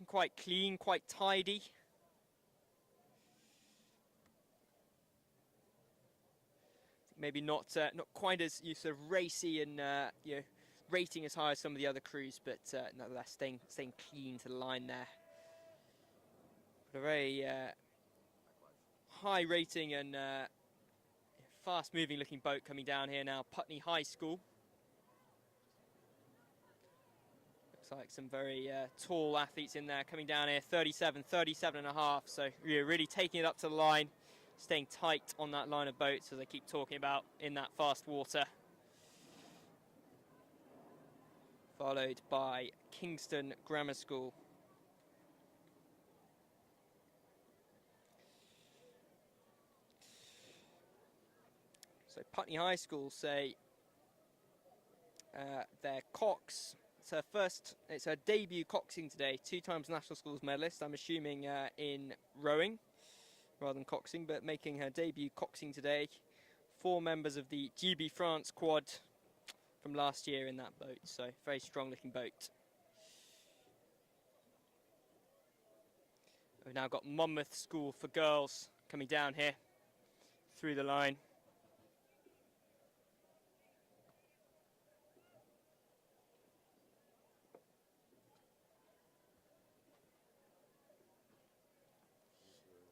looking quite clean, quite tidy. Maybe not quite as sort of racy and rating as high as some of the other crews, but nonetheless staying clean to the line there. But a very high rating and fast-moving looking boat coming down here now. Putney High School. Looks like some very tall athletes in there coming down here. 37 and a half. So really taking it up to the line, staying tight on that line of boats as I keep talking about in that fast water. Followed by Kingston Grammar School. So Putney High School say their cox, it's her debut coxing today, 2 times National Schools medalist, I'm assuming in rowing rather than coxing, but making her debut coxing today. 4 members of the GB France quad from last year in that boat, so very strong looking boat. We've now got Monmouth School for girls coming down here through the line.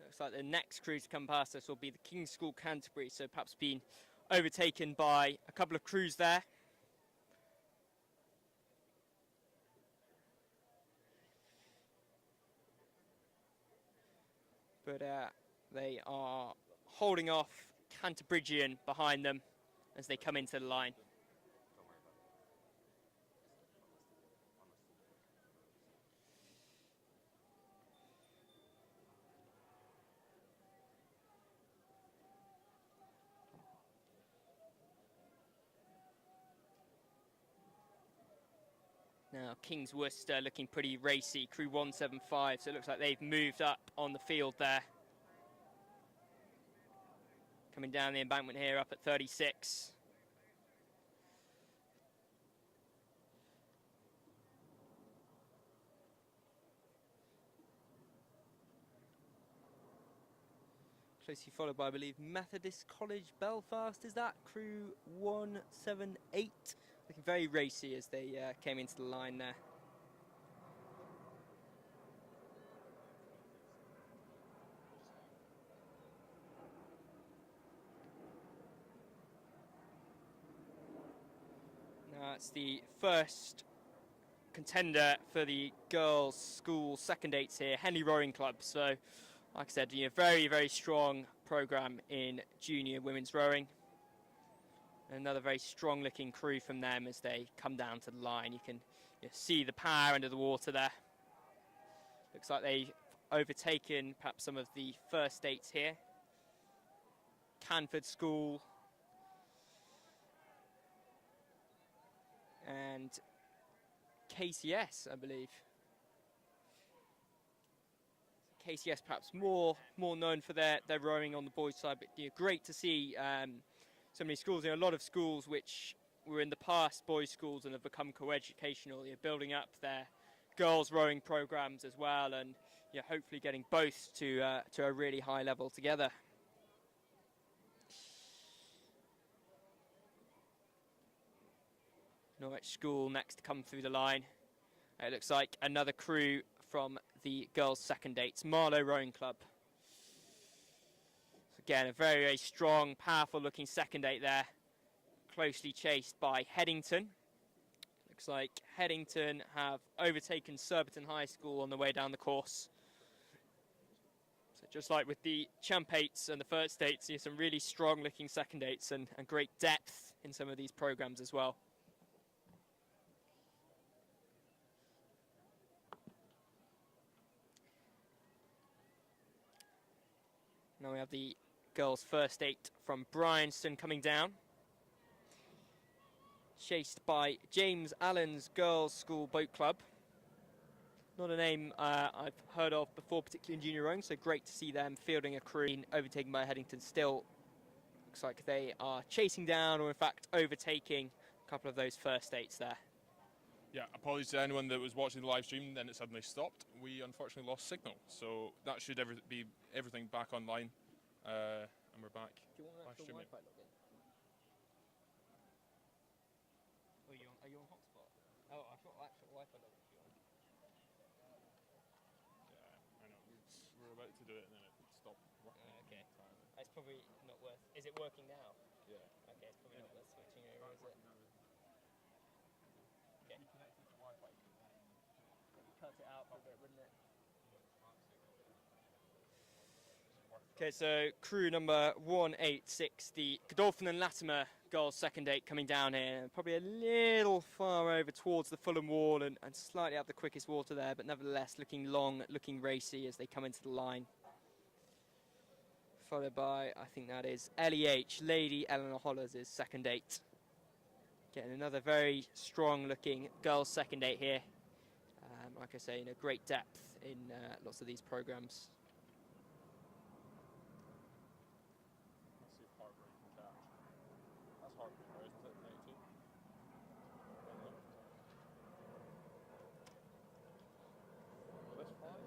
Looks like the next crew to come past us will be the King's School Canterbury, so perhaps being overtaken by a couple of crews there. But they are holding off Canterburygian behind them as they come into the line. Now King's Worcester looking pretty racy, crew 175, so it looks like they've moved up on the field there. Coming down the embankment here up at 36. Closely followed by, I believe, Methodist College Belfast, is that? Crew 178. Looking very racy as they came into the line there. Now it's the first contender for the girls' school second eights here, Henley Rowing Club. So, like I said, very, very strong programme in junior women's rowing. Another very strong looking crew from them as they come down to the line. You can see the power under the water there. Looks like they've overtaken perhaps some of the first eights here. Canford School and KCS, I believe. KCS perhaps more known for their rowing on the boys' side, but great to see so many schools. A lot of schools which were in the past boys' schools and have become co-educational, building up their girls' rowing programs as well, and hopefully getting both to a really high level together. Norwich School next to come through the line. It looks like another crew from the girls' second eights, Marlow Rowing Club. Again, a very, very strong, powerful looking second eight there. Closely chased by Headington. Looks like Headington have overtaken Surbiton High School on the way down the course. So just like with the champ eights and the first eights, some really strong looking second eights and great depth in some of these programs as well. Now we have the girls' first eight from Bryanston coming down. Chased by James Allen's Girls' School Boat Club. Not a name I've heard of before, particularly in junior rowing, so great to see them fielding a crew overtaken by Headington. Still looks like they are chasing down, or in fact overtaking a couple of those first eights there. Yeah, apologies to anyone that was watching the live stream, then it suddenly stopped. We unfortunately lost signal, so that should be everything back online, and we're back. Do you want an actual streaming. Wi-Fi login? Are you on hotspot? Oh, I've got actual Wi-Fi login if you want. Yeah, I know. We're about to do it and then it stopped working. Okay. It's probably not worth. Is it working now? Yeah. Okay, it's probably not worth switching over, is it? Okay. Reconnected to Wi-Fi. Cut it out for a bit, wouldn't it? Okay, so crew number 186, the Godolphin and Latimer girls' second eight coming down here. Probably a little far over towards the Fulham wall and slightly up the quickest water there, but nevertheless looking long, looking racy as they come into the line. Followed by, I think that is LEH, Lady Eleanor Hollers' second eight. Getting another very strong looking girls' second eight here. Like I say, in a great depth in lots of these programs. Let's see if Heartbreak can catch. That's Heartbreak, right, isn't it? 92? Well, this far?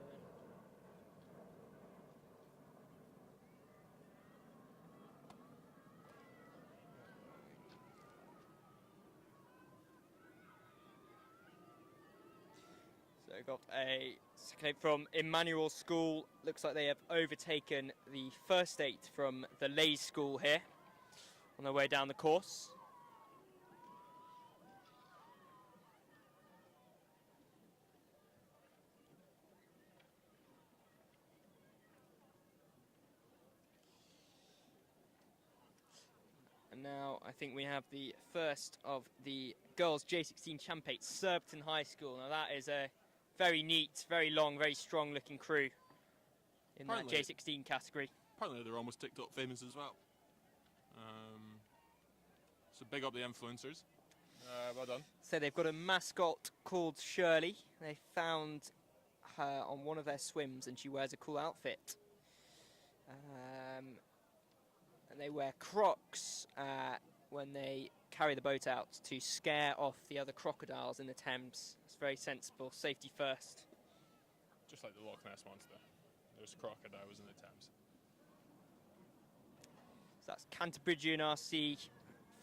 So we've got a second eight from Emmanuel School. Looks like they have overtaken the first eight from the Leys School here on their way down the course. And now I think we have the first of the girls J16 champions, Surbiton High School. Now that is a very neat, very long, very strong looking crew in that J16 category. Apparently they're almost TikTok famous as well. So big up the influencers. Well done. So they've got a mascot called Shirley. They found her on one of their swims and she wears a cool outfit. And they wear Crocs when they carry the boat out to scare off the other crocodiles in the Thames. It's very sensible, safety first. Just like the Loch Ness Monster. There's crocodiles in the Thames. So that's Canterbury RC,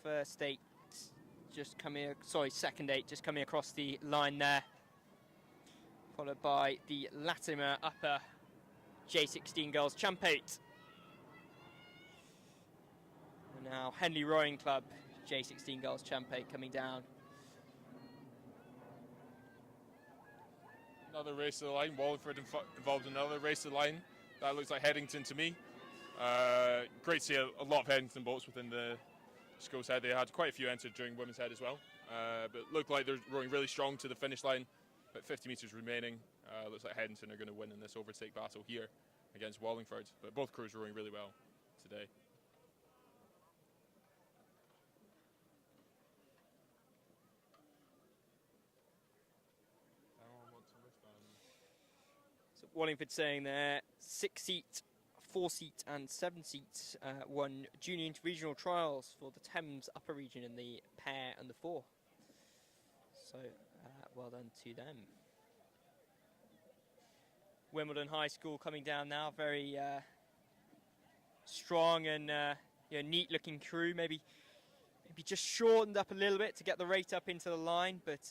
first eight just coming, second eight just coming across the line there. Followed by the Latimer Upper J16 Girls Champ 8. And now Henley Rowing Club J16 Girls Champ 8 coming down. Another race to the line. Wallingford involved in another race to the line. That looks like Headington to me. Great to see a lot of Headington boats within the school's head. They had quite a few entered during women's head as well. But looked like they're rowing really strong to the finish line. About 50 metres remaining. Looks like Headington are going to win in this overtake battle here against Wallingford. But both crews are rowing really well today. So Wallingford saying there 6-seat, 4-seat and 7-seat won junior interregional trials for the Thames Upper Region in the pair and the 4. So well done to them. Wimbledon High School coming down now, very strong and neat looking crew, maybe just shortened up a little bit to get the rate up into the line, but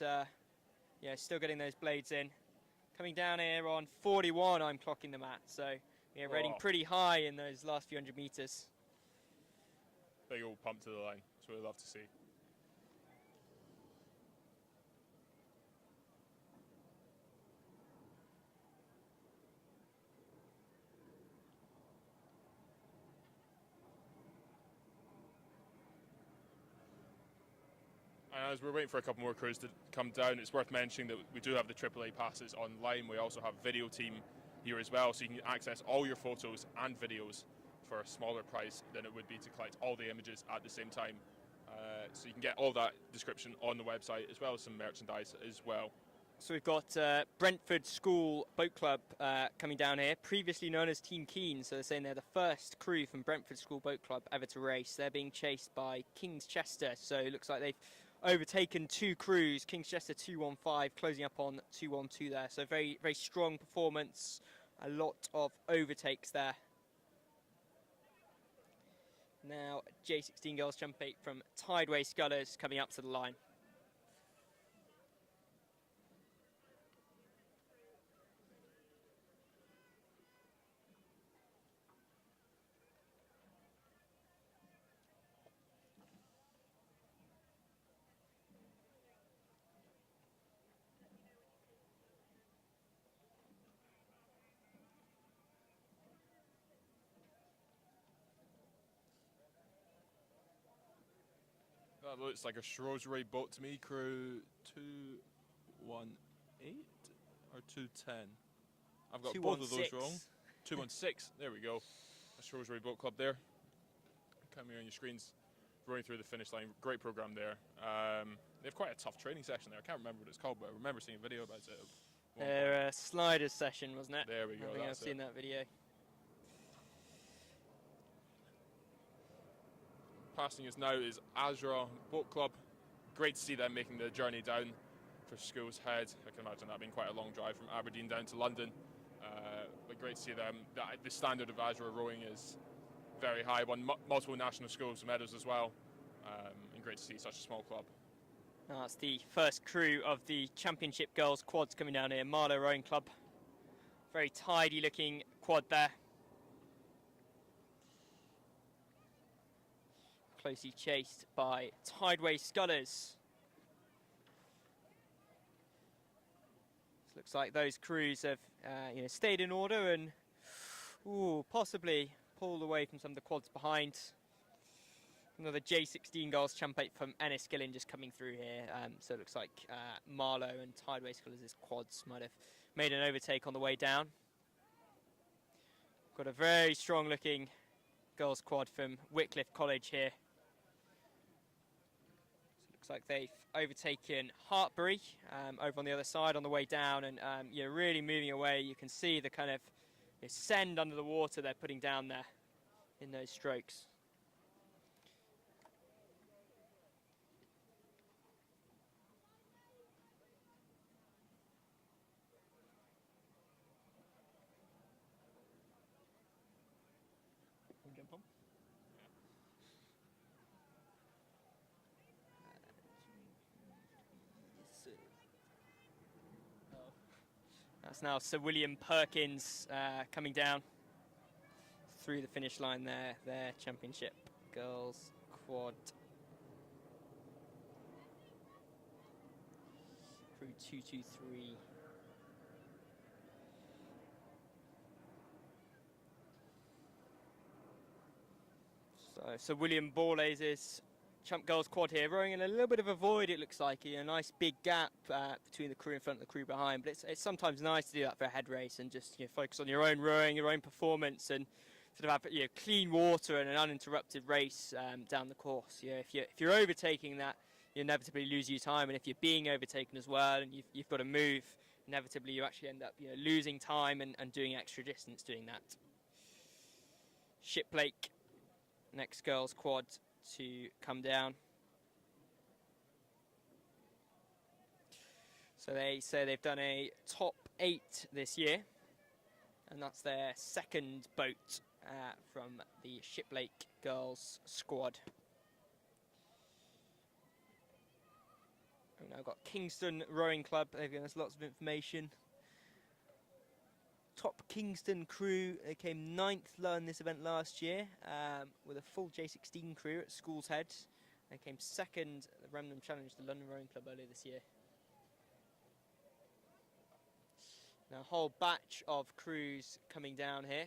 still getting those blades in. Coming down here on 41, I'm clocking them at, so rating pretty high in those last few hundred metres. Big old pump to the line, that's what we love to see. And as we're waiting for a couple more crews to come down, it's worth mentioning that we do have the AAA passes online. We also have video team here as well, so you can access all your photos and videos for a smaller price than it would be to collect all the images at the same time. So you can get all that description on the website, as well as some merchandise as well. So we've got Brentford School Boat Club coming down here, previously known as Team Keen. So they're saying they're the first crew from Brentford School Boat Club ever to race. They're being chased by King's Chester. So it looks like they've overtaken 2 crews. King's Jester 215, closing up on 212 there. So very, very strong performance. A lot of overtakes there. Now J16 Girls Jump 8 from Tideway Scullers coming up to the line. That looks like a Shrewsbury boat to me, crew 218 or 210. I've got both of those wrong. 216, there we go. A Shrewsbury Boat Club there. Coming on your screens, rowing through the finish line. Great program there. They have quite a tough training session there. I can't remember what it's called, but I remember seeing a video about it. Their sliders session, wasn't it? There we go. I think I've seen that video. Passing us now is Azra Boat Club. Great to see them making the journey down for School's Head. I can imagine that being quite a long drive from Aberdeen down to London. But great to see them. The standard of Azra rowing is very high. Won multiple national schools medals as well. And great to see such a small club. That's the first crew of the Championship Girls quads coming down here. Marlow Rowing Club. Very tidy looking quad there. Closely chased by Tideway Scullers. Looks like those crews have stayed in order and possibly pulled away from some of the quads behind. Another J16 Girls Champ 8 from Enniskillen just coming through here. So it looks like Marlow and Tideway Scullers' quads might have made an overtake on the way down. Got a very strong looking girls quad from Wycliffe College here. Looks like they've overtaken Hartbury over on the other side on the way down, and you're really moving away. You can see the kind of send under the water they're putting down there in those strokes. Jump on. That's now Sir William Perkins coming down through the finish line there, their Championship Girls Quad. Crew 223. So Sir William Borlase' Champ Girls quad here, rowing in a little bit of a void, it looks like. A nice big gap between the crew in front and the crew behind. But it's sometimes nice to do that for a head race and just focus on your own rowing, your own performance, and sort of have clean water and an uninterrupted race down the course. If you're overtaking that, you inevitably lose your time, and if you're being overtaken as well and you've got to move, inevitably you actually end up losing time and doing extra distance doing that. Shiplake, next girls quad to come down. So they say they've done a top 8 this year, and that's their second boat from the Shiplake girls squad. We've now got Kingston Rowing Club. They've given us lots of information. Top Kingston crew, they came 9th in this event last year with a full J16 crew at School's Head. They came 2nd at the Remnant Challenge, the London Rowing Club, earlier this year. Now a whole batch of crews coming down here.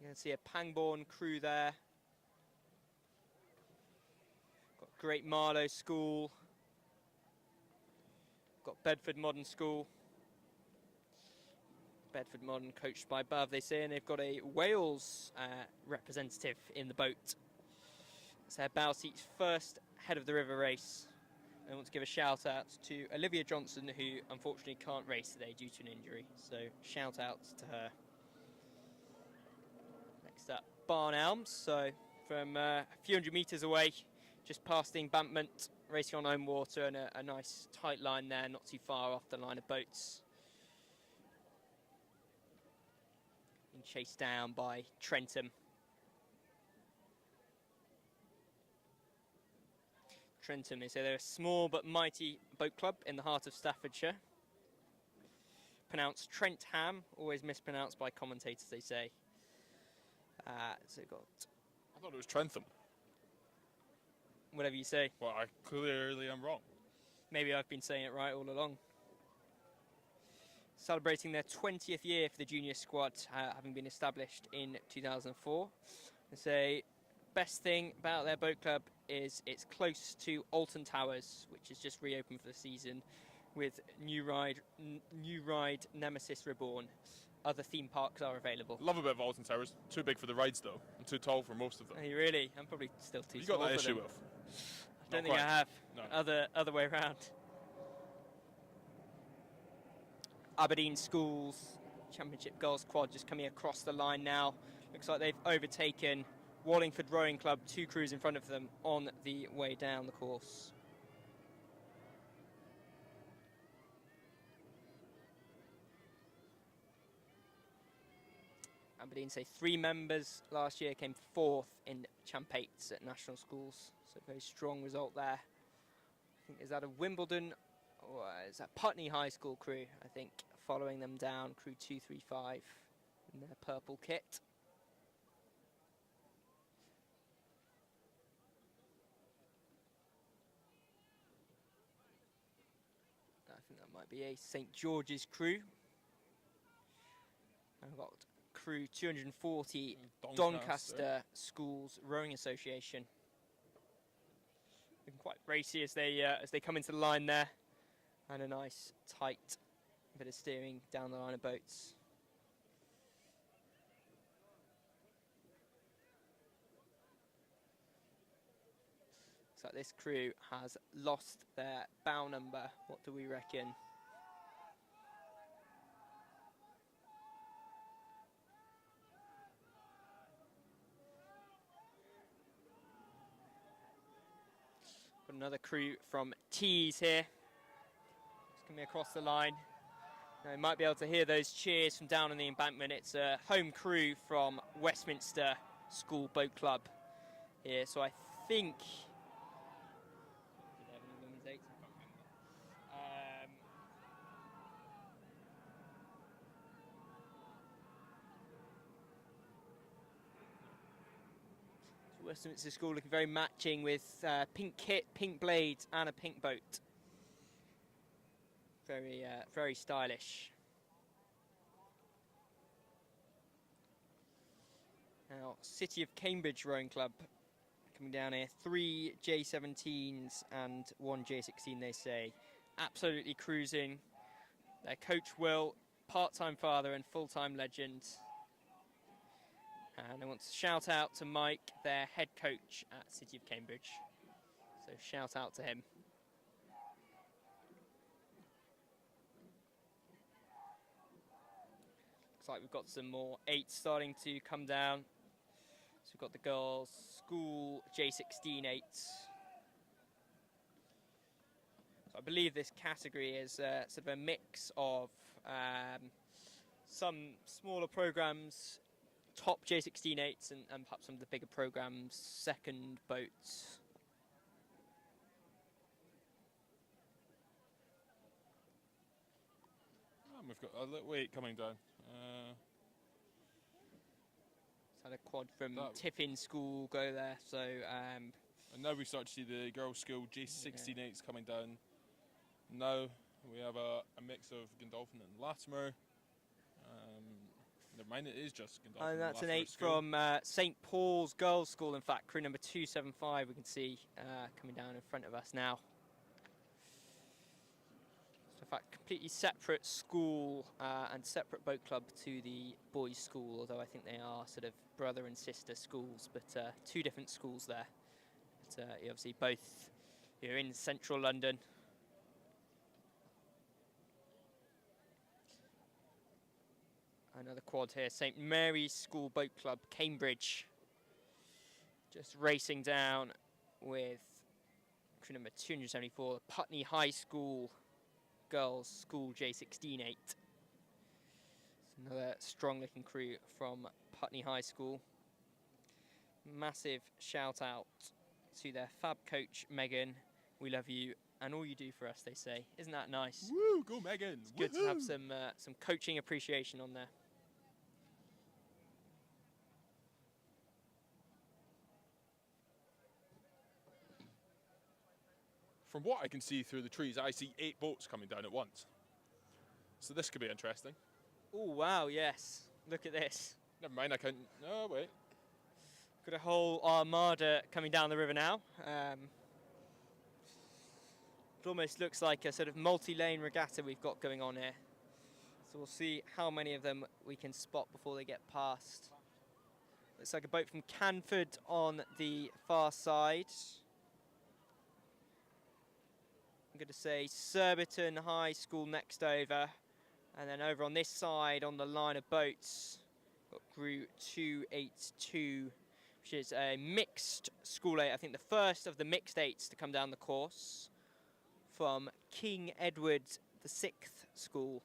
You can see a Pangbourne crew there. Got Great Marlow School. Got Bedford Modern School. Bedford Modern coached by Bav, they say, and they've got a Wales representative in the boat. It's their Bowseat's first head of the river race. I want to give a shout out to Olivia Johnson, who unfortunately can't race today due to an injury. So shout out to her. Next up, Barn Elms, so from a few hundred metres away, just past the embankment, racing on own water, and a nice tight line there, not too far off the line of boats. Being chased down by Trentham. Trentham, they say they're a small but mighty boat club in the heart of Staffordshire. Pronounced Trentham, always mispronounced by commentators, they say. So got... I thought it was Trentham. Whatever you say. Well, I clearly am wrong. Maybe I've been saying it right all along. Celebrating their 20th year for the junior squad, having been established in 2004. They say best thing about their boat club is it's close to Alton Towers, which has just reopened for the season, with new ride Nemesis Reborn. Other theme parks are available. Love a bit of Alton Towers. Too big for the rides though. I'm too tall for most of them. Are you really? I'm probably still too You small got that for issue them. with? I don't think I have. No. Other way around. Aberdeen Schools Championship Girls Quad just coming across the line now. Looks like they've overtaken Wallingford Rowing Club, 2 crews in front of them on the way down the course. Aberdeen say 3 members last year came 4th in Champ 8s at national schools, so a very strong result there. I think is that a Wimbledon, or is that Putney High School crew, I think, following them down, crew 235 in their purple kit. I think that might be a St George's crew. I've got crew 240 Doncaster Schools Rowing Association. Looking quite racy as they come into the line there, and a nice tight bit of steering down the line of boats. Looks like this crew has lost their bow number. What do we reckon? Got another crew from Tees here. Just coming across the line. Now, you might be able to hear those cheers from down on the embankment. It's a home crew from Westminster School Boat Club here. So I think... Did they have any women's dates? I can't remember. So Westminster School looking very matching with pink kit, pink blades and a pink boat. Very stylish. Now, City of Cambridge Rowing Club coming down here. 3 J17s and 1 J16, they say. Absolutely cruising. Their coach Will, part-time father and full-time legend. And I want to shout out to Mike, their head coach at City of Cambridge. So shout out to him. Looks like we've got some more 8s starting to come down. So we've got the girls' school J16 8s. So I believe this category is sort of a mix of some smaller programs, top J16 8s, and perhaps some of the bigger programs, second boats. We've got a little weight coming down. Had a quad from Tiffin School go there, so and now we start to see the girls' school J16 8s coming down. Now we have a mix of Godolphin and Latimer. Never mind, it is just Godolphin. And that's an Latimer 8 school. from St Paul's Girls' School. In fact, crew number 275 we can see coming down in front of us now. In fact, completely separate school and separate boat club to the boys' school, although I think they are sort of brother and sister schools, but 2 different schools there. But obviously both here in central London. Another quad here, St Mary's School Boat Club, Cambridge. Just racing down with crew number 274, Putney High School Girls School J16-8. Another strong-looking crew from Putney High School. Massive shout out to their fab coach, Megan. We love you and all you do for us, they say. Isn't that nice? Woo, go Megan! It's good to have some coaching appreciation on there. From what I can see through the trees, I see 8 boats coming down at once. So this could be interesting. Oh, wow, yes. Look at this. Never mind, I can't. No, wait. Got a whole armada coming down the river now. It almost looks like a sort of multi-lane regatta we've got going on here. So we'll see how many of them we can spot before they get past. Looks like a boat from Canford on the far side. I'm going to say Surbiton High School next over. And then over on this side on the line of boats, got crew 282, which is a mixed school 8. I think the first of the mixed 8s to come down the course from King Edward VI School.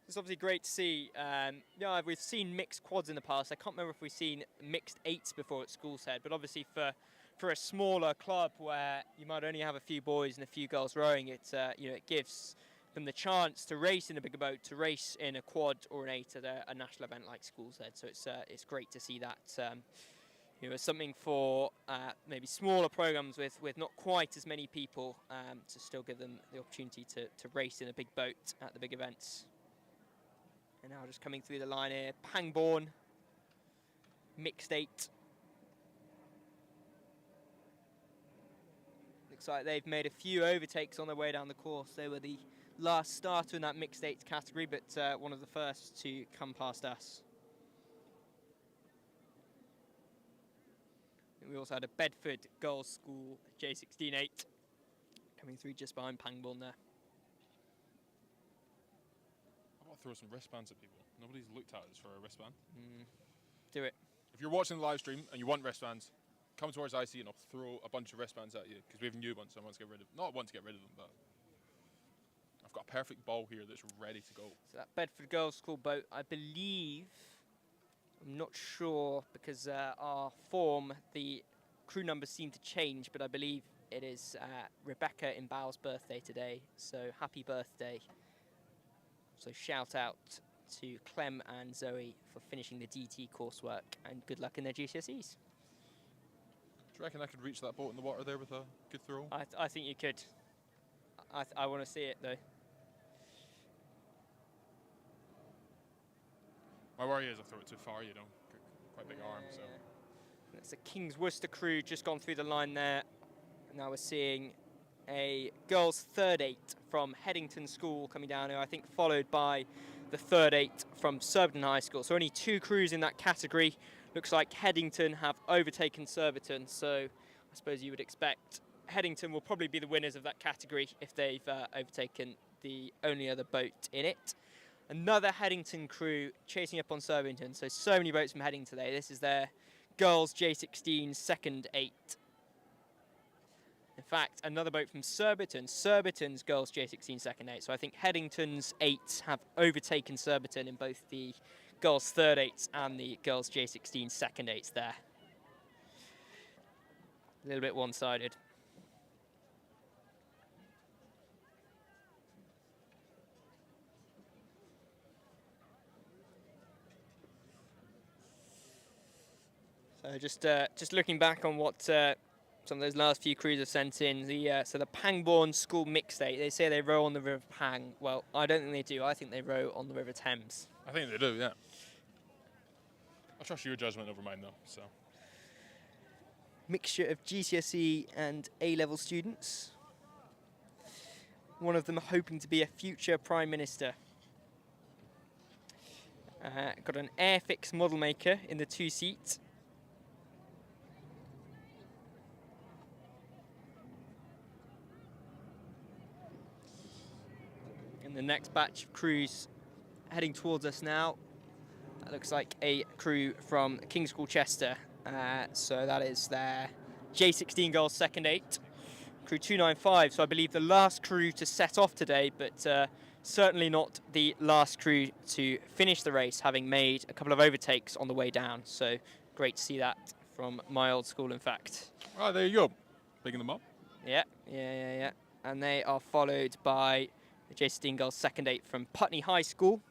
It's obviously great to see. Yeah, we've seen mixed quads in the past. I can't remember if we've seen mixed 8s before at School's Head, but obviously for a smaller club where you might only have a few boys and a few girls rowing, it it gives them the chance to race in a bigger boat, to race in a quad or an 8 at a national event like School's Head. So it's great to see that. It's something for maybe smaller programs with not quite as many people to still give them the opportunity to race in a big boat at the big events. And now just coming through the line here, Pangbourne, mixed 8. Looks like they've made a few overtakes on their way down the course. They were the last starter in that mixed 8 category, but one of the first to come past us. We also had a Bedford Girls School J16-8 coming through just behind Pangbourne there. I want to throw some wristbands at people. Nobody's looked at us for a wristband. Do it. If you're watching the live stream and you want wristbands, come towards IC and I'll throw a bunch of wristbands at you, because we have new ones, so I want to get rid of them. Not want to get rid of them, but I've got a perfect ball here that's ready to go. So that Bedford Girls School boat, I believe, I'm not sure because our form, the crew numbers seem to change, but I believe it is Rebecca in Bow's birthday today, so happy birthday. So shout out to Clem and Zoe for finishing the DT coursework, and good luck in their GCSEs. Do you reckon I could reach that boat in the water there with a good throw? I think you could. I want to see it though. My worry is I throw it too far, quite big arm, so. That's a King's Worcester crew just gone through the line there. Now we're seeing a girls' third 8 from Headington School coming down here, I think followed by the third 8 from Surbiton High School. So only 2 crews in that category. Looks like Headington have overtaken Surbiton, so I suppose you would expect Headington will probably be the winners of that category if they've overtaken the only other boat in it. Another Headington crew chasing up on Surbiton, so many boats from Headington today. This is their girls J16 second 8. In fact, another boat from Surbiton, Surbiton's girls J16 second 8. So I think Headington's 8s have overtaken Surbiton in both the girls third 8s and the girls J16 second 8s there. A little bit one-sided. So just looking back on what some of those last few crews have sent in, so the Pangbourne School Mixed 8, they say they row on the River Pang. Well, I don't think they do. I think they row on the River Thames. I think they do, yeah. I trust your judgment over mine, though. So. Mixture of GCSE and A-level students. One of them hoping to be a future Prime Minister. Got an Airfix model maker in the 2 seat. And the next batch of crews heading towards us now. That looks like a crew from King's School Chester So that is their J16 girls second 8, crew 295. So I believe the last crew to set off today, but certainly not the last crew to finish the race, having made a couple of overtakes on the way down. So great to see that from my old school, in fact. Oh, there you go. Picking them up. Yeah. And they are followed by the J16 girls second 8 from Putney High School.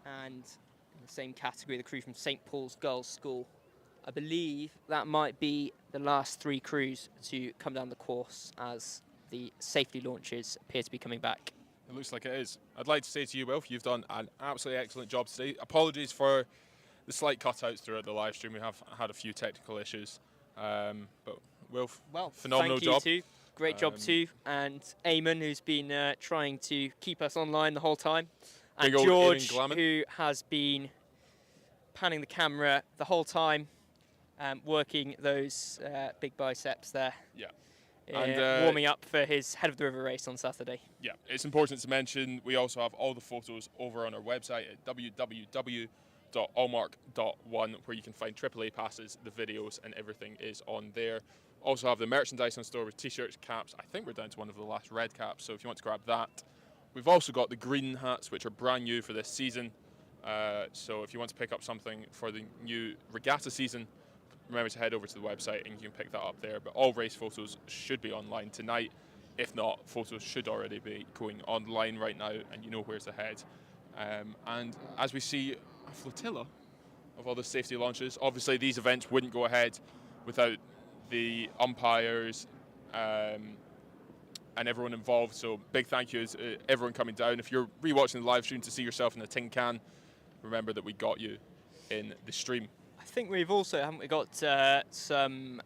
And in the same category, the crew from St. Paul's Girls' School. I believe that might be the last 3 crews to come down the course, as the safety launches appear to be coming back. It looks like it is. I'd like to say to you, Wilf, you've done an absolutely excellent job today. Apologies for the slight cutouts throughout the live stream. We have had a few technical issues. But Wilf, phenomenal job. Thank you too. Great job too. And Eamon, who's been trying to keep us online the whole time. And George, who has been panning the camera the whole time, working those big biceps there. Yeah. And warming up for his Head of the River race on Saturday. Yeah, it's important to mention we also have all the photos over on our website at www.allmark.one, where you can find AAA passes, the videos, and everything is on there. Also have the merchandise on store with t-shirts, caps. I think we're down to one of the last red caps, so if you want to grab that. We've also got the green hats, which are brand new for this season. So if you want to pick up something for the new regatta season, remember to head over to the website and you can pick that up there. But all race photos should be online tonight. If not, photos should already be going online right now, and you know where to head. And as we see a flotilla of all the safety launches, obviously these events wouldn't go ahead without the umpires and everyone involved. So big thank you to everyone coming down. If you're rewatching the live stream to see yourself in a tin can, remember that we got you in the stream. I think we've also, haven't we, got some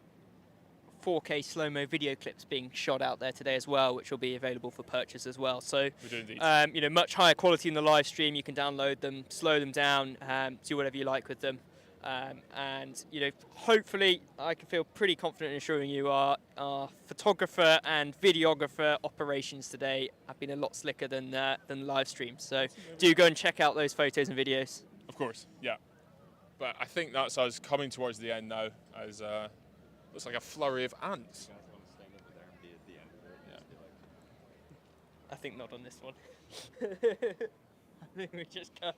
4K slow-mo video clips being shot out there today as well, which will be available for purchase as well. So, we do indeed. you know, much higher quality in the live stream. You can download them, slow them down, do whatever you like with them. And, you know, hopefully I can feel pretty confident in assuring you our photographer and videographer operations today have been a lot slicker than live stream. So do go and check out those photos and videos. Of course, yeah. But I think that's us coming towards the end now, as looks like a flurry of ants. Yeah. I think not on this one. I think we just cut.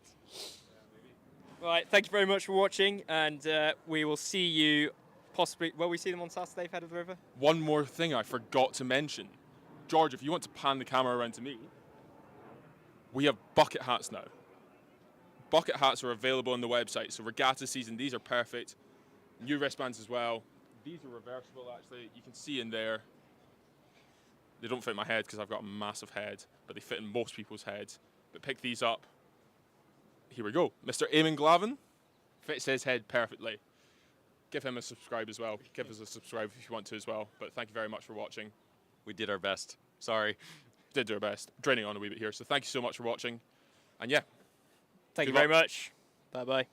Right, thank you very much for watching, and we will see you possibly, will we see them on Saturday, Head of the River? One more thing I forgot to mention. George, if you want to pan the camera around to me, we have bucket hats now. Bucket hats are available on the website, so regatta season, these are perfect. New wristbands as well. These are reversible, actually. You can see in there. They don't fit my head because I've got a massive head, but they fit in most people's heads. But pick these up. Here we go. Mr. Eamon Glavin fits his head perfectly. Give him a subscribe as well. Give us a subscribe if you want to as well. But thank you very much for watching. We did our best. Sorry. Did do our best. Draining on a wee bit here. So thank you so much for watching. And yeah. Thank you very much. Bye-bye.